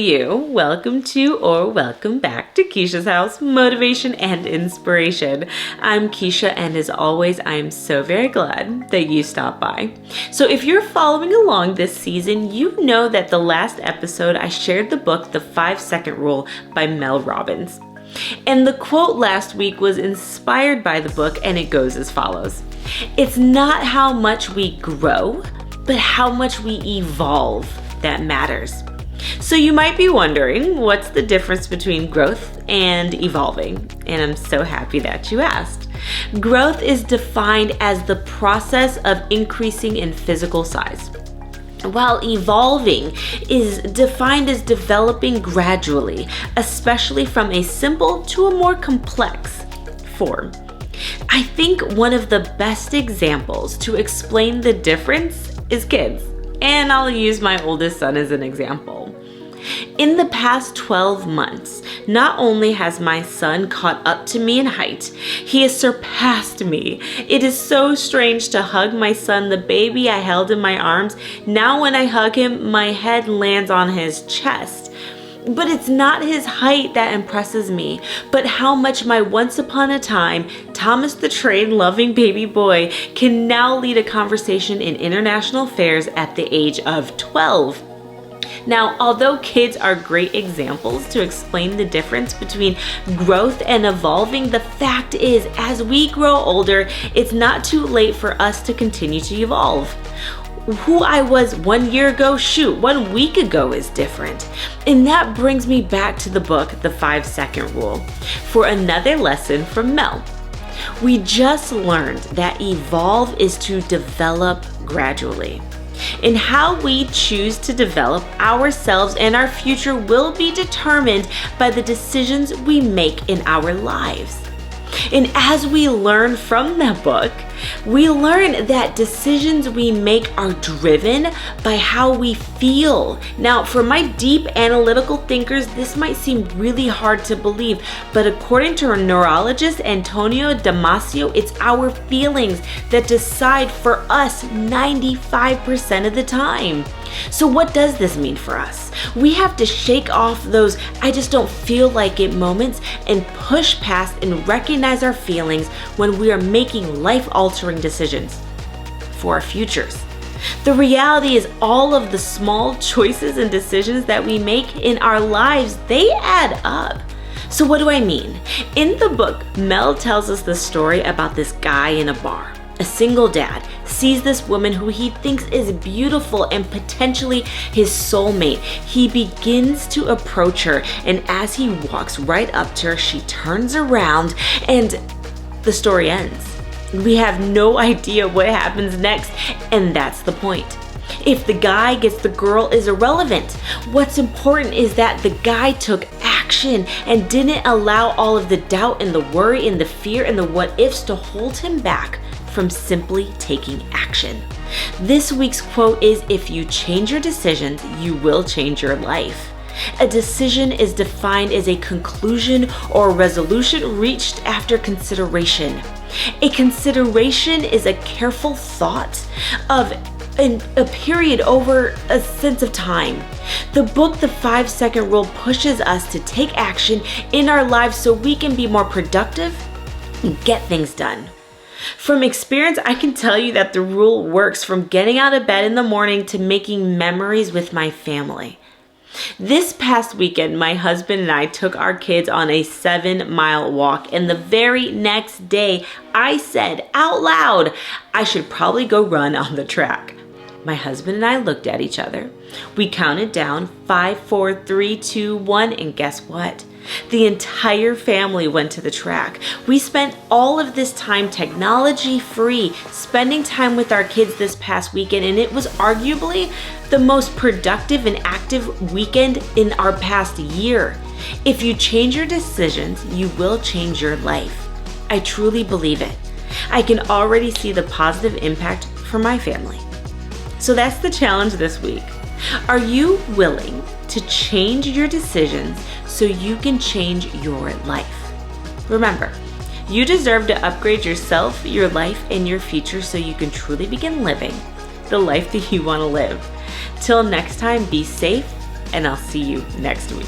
Welcome to or welcome back to Keisha's House, Motivation and Inspiration. I'm Keisha, and as always, I'm so very glad that you stopped by. So if you're following along this season, you know that the last episode I shared the book, The 5-Second Rule by Mel Robbins. And the quote last week was inspired by the book, and it goes as follows. It's not how much we grow, but how much we evolve that matters. So you might be wondering, what's the difference between growth and evolving? And I'm so happy that you asked. Growth is defined as the process of increasing in physical size, while evolving is defined as developing gradually, especially from a simple to a more complex form. I think one of the best examples to explain the difference is kids. And I'll use my oldest son as an example. In the past 12 months, not only has my son caught up to me in height, he has surpassed me. It is so strange to hug my son, the baby I held in my arms. Now when I hug him, my head lands on his chest. But it's not his height that impresses me, but how much my once upon a time Thomas the Train loving baby boy can now lead a conversation in international affairs at the age of 12. Now, although kids are great examples to explain the difference between growth and evolving, the fact is, as we grow older, it's not too late for us to continue to evolve. Who I was 1 year ago, 1 week ago is different. And that brings me back to the book, The 5-Second Rule, for another lesson from Mel. We just learned that evolve is to develop gradually. And how we choose to develop ourselves and our future will be determined by the decisions we make in our lives. And as we learn from that book, we learn that decisions we make are driven by how we feel. Now, for my deep analytical thinkers, this might seem really hard to believe, but according to neurologist Antonio Damasio, it's our feelings that decide for us 95% of the time. So what does this mean for us? We have to shake off those I just don't feel like it moments and push past and recognize our feelings when we are making life-altering decisions for our futures. The reality is all of the small choices and decisions that we make in our lives, they add up. So what do I mean? In the book, Mel tells us the story about this guy in a bar. A single dad sees this woman who he thinks is beautiful and potentially his soulmate. He begins to approach her, and as he walks right up to her, she turns around and the story ends. We have no idea what happens next, and that's the point. If the guy gets the girl is irrelevant. What's important is that the guy took action and didn't allow all of the doubt and the worry and the fear and the what ifs to hold him back from simply taking action. This week's quote is, if you change your decisions, you will change your life. A decision is defined as a conclusion or resolution reached after consideration. A consideration is a careful thought of a period over a sense of time. The book, The 5-Second Rule, pushes us to take action in our lives so we can be more productive and get things done. From experience, I can tell you that the rule works from getting out of bed in the morning to making memories with my family. This past weekend, my husband and I took our kids on a 7-mile walk, and the very next day, I said out loud, I should probably go run on the track. My husband and I looked at each other. We counted down 5, 4, 3, 2, 1, and guess what? The entire family went to the track. We spent all of this time technology-free, spending time with our kids this past weekend, and it was arguably the most productive and active weekend in our past year. If you change your decisions, you will change your life. I truly believe it. I can already see the positive impact for my family. So that's the challenge this week. Are you willing to change your decisions so you can change your life? Remember, you deserve to upgrade yourself, your life, and your future so you can truly begin living the life that you want to live. Till next time, be safe, and I'll see you next week.